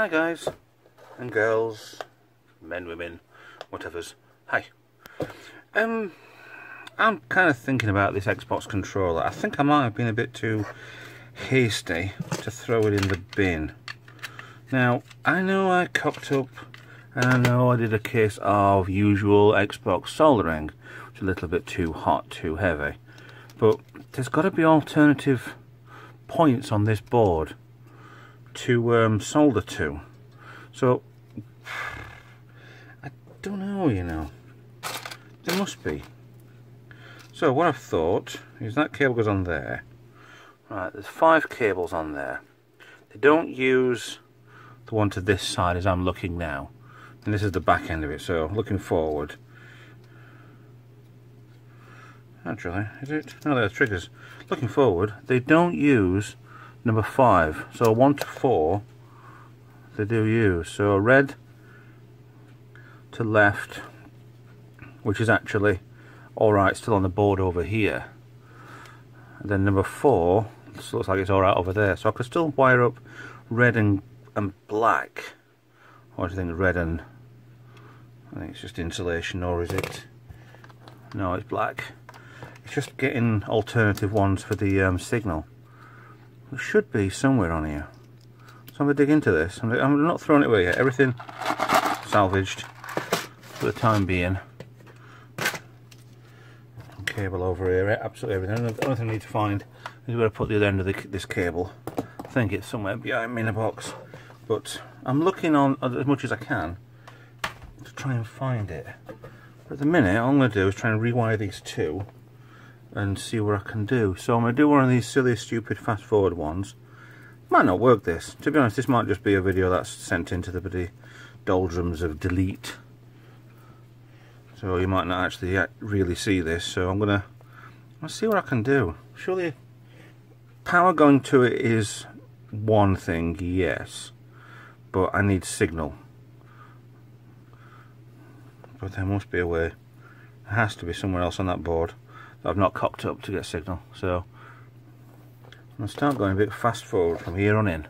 Hi guys and girls, men, women, whatever's. Hi. I'm kind of thinking about this Xbox controller. I think I might have been a bit too hasty to throw it in the bin. Now, I know I cocked up and I know I did a case of usual Xbox soldering, which is a little bit too hot, too heavy. But there's got to be alternative points on this board to solder to. So, I don't know, you know. There must be. So what I've thought is that cable goes on there. Right, there's 5 cables on there. They don't use the one to this side as I'm looking now. And this is the back end of it, so looking forward. Actually, is it? No, they're triggers. Looking forward, they don't use number 5. So 1 to 4, they do use. So red to left, which is actually alright, still on the board over here. And then number 4, this looks like it's alright over there. So I could still wire up red and black. Or do you think red and... I think it's just insulation, or is it... No, it's black. It's just getting alternative ones for the signal. It should be somewhere on here. So I'm going to dig into this. I'm not throwing it away yet. Everything salvaged for the time being. Cable over here, absolutely everything. The only thing I need to find is where to put the other end of this cable. I think it's somewhere behind me in a box. But I'm looking on as much as I can to try and find it. But at the minute, all I'm going to do is try and rewire these two and see what I can do. So I'm going to do one of these silly, stupid, fast forward ones. Might not work this. To be honest, this might just be a video that's sent into the bloody doldrums of delete. So you might not actually really see this. So I'm going to see what I can do. Surely power going to it is one thing, yes. But I need signal. But there must be a way. There has to be somewhere else on that board that I've not cocked up to get signal. So I'm going to start going a bit fast forward from here on in.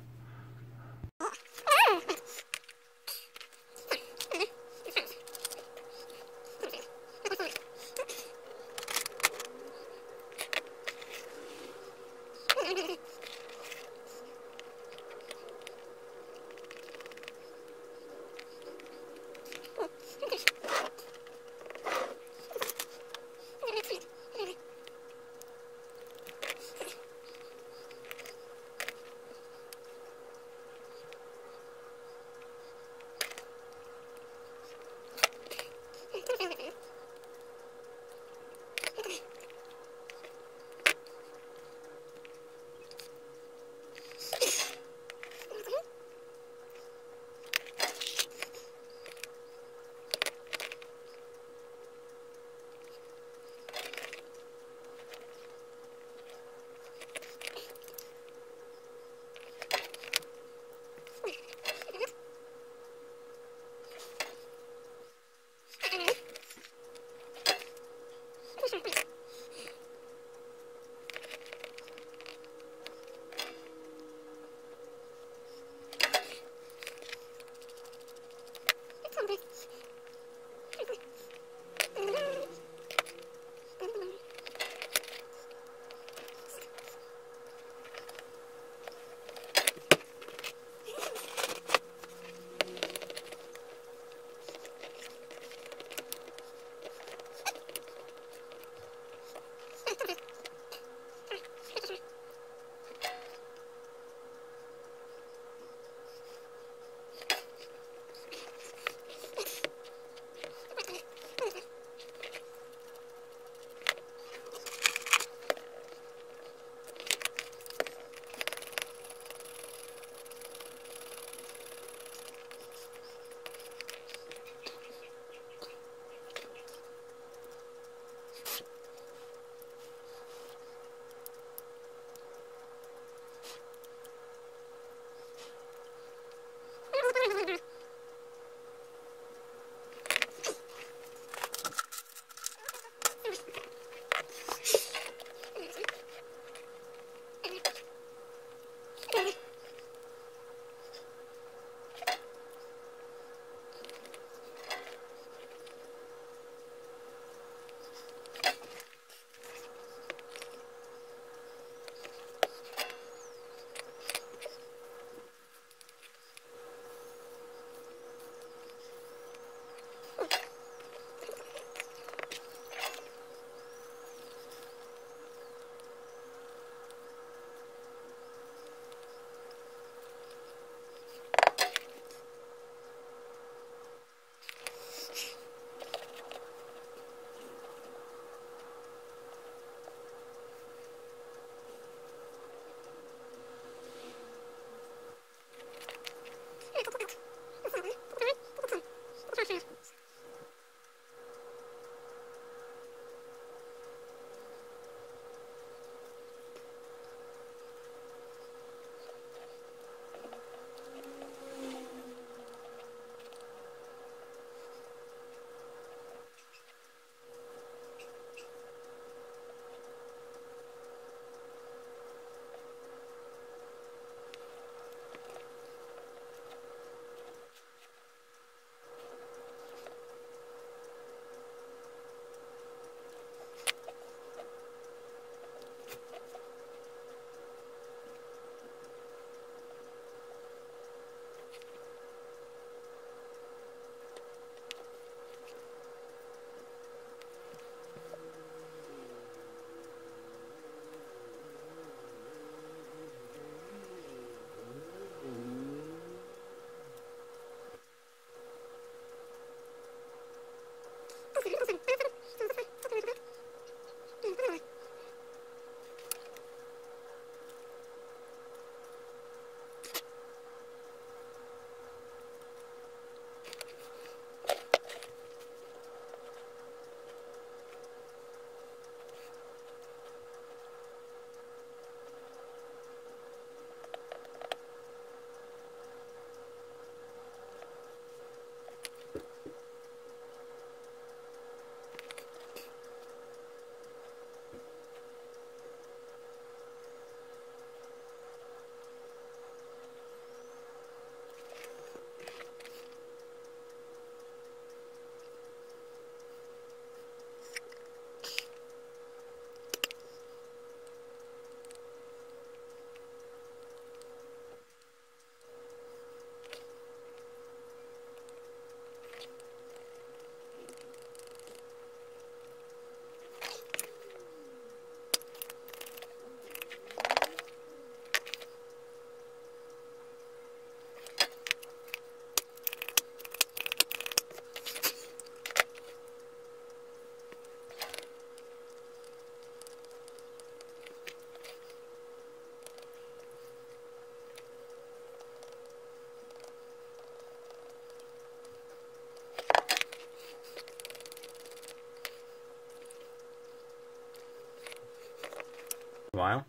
While.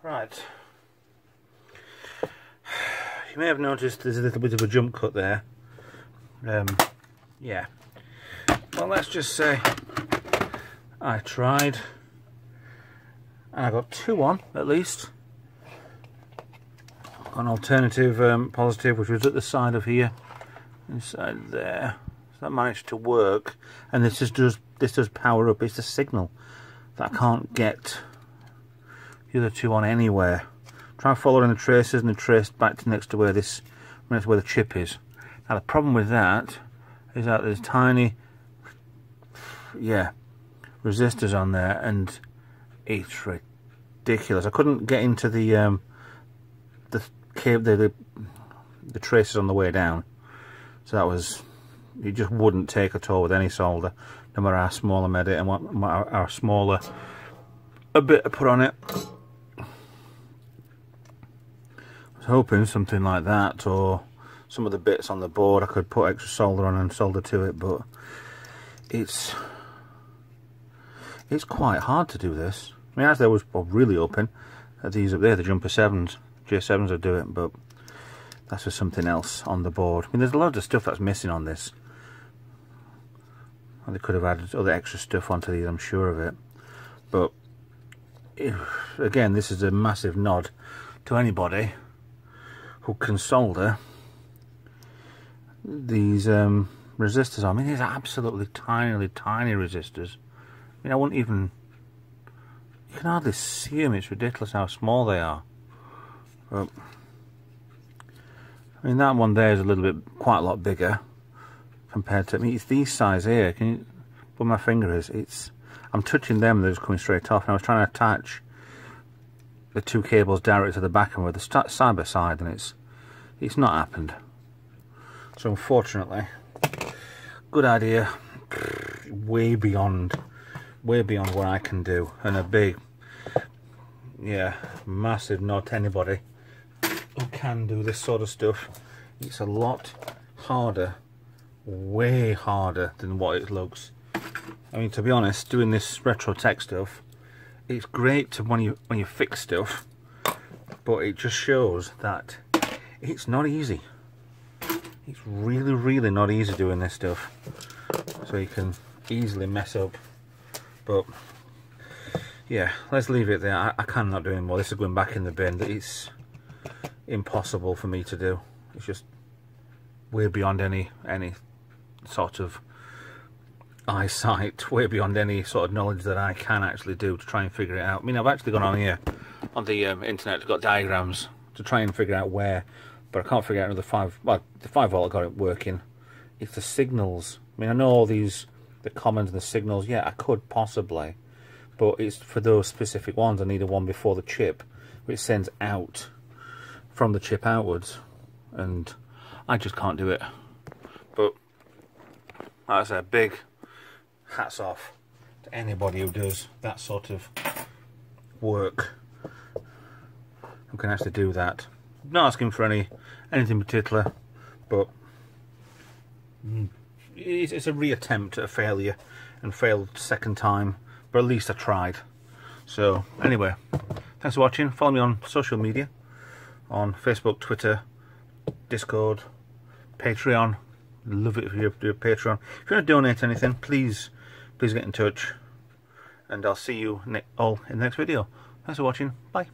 Right. You may have noticed there's a little bit of a jump cut there. Yeah. Well, let's just say I tried, and I got 2 on at least. An alternative positive, which was at the side of here, inside there. So that managed to work, and this does power up. It's a signal that I can't get the other 2 on anywhere. Try following the traces and the trace back to next to where the chip is. Now the problem with that is that there's tiny, resistors on there, and it's ridiculous. I couldn't get into the traces on the way down, so that was, it just wouldn't take at all with any solder, no matter how small I made it and how smaller a bit I put on it. I was hoping something like that, or some of the bits on the board I could put extra solder on and solder to it, but it's quite hard to do this. I mean, as I was really hoping that these up there, the Jumper 7s, J7s would do it, but that's just something else on the board. I mean, there's a lot of stuff that's missing on this. And they could have added other extra stuff onto these, I'm sure of it. But again, this is a massive nod to anybody who can solder these resistors on. I mean, these are absolutely tiny resistors. I mean, I wouldn't even, you can hardly see them. It's ridiculous how small they are. But I mean, that one there is a little bit, quite a lot bigger compared to, I mean, it's these size here. Can you, where my finger is, it's, I'm touching them, they're just coming straight off. And I was trying to attach the 2 cables direct to the back and with the side by side, and it's not happened. So unfortunately, good idea, way beyond what I can do, and a big, massive nod to anybody who can do this sort of stuff. It's a lot harder, way harder than what it looks. I mean, to be honest, doing this retro tech stuff, it's great to when you fix stuff, but it just shows that it's not easy. It's really not easy doing this stuff. So you can easily mess up. But yeah, let's leave it there. I cannot do anymore. This is going back in the bin. It's impossible for me to do. It's just way beyond any sort of eyesight, way beyond any sort of knowledge that I can actually do to try and figure it out. I mean, I've actually gone on here on the internet, got diagrams to try and figure out where, but I can't figure out another 5. Well, the 5 volt I got it working. It's the signals. I mean, I know all these, the commons and the signals. Yeah, I could possibly, but it's for those specific ones. I need a one before the chip, which sends out from the chip outwards, and I just can't do it. But that's a big hats off to anybody who does that sort of work, who can actually do that. I'm not asking for anything particular, but it's a reattempt at a failure, and failed second time, but at least I tried. So anyway, thanks for watching. Follow me on social media, on Facebook, Twitter, Discord, Patreon. Love it if you do a Patreon. If you want to donate anything, please get in touch, and I'll see you all in the next video. Thanks for watching. Bye.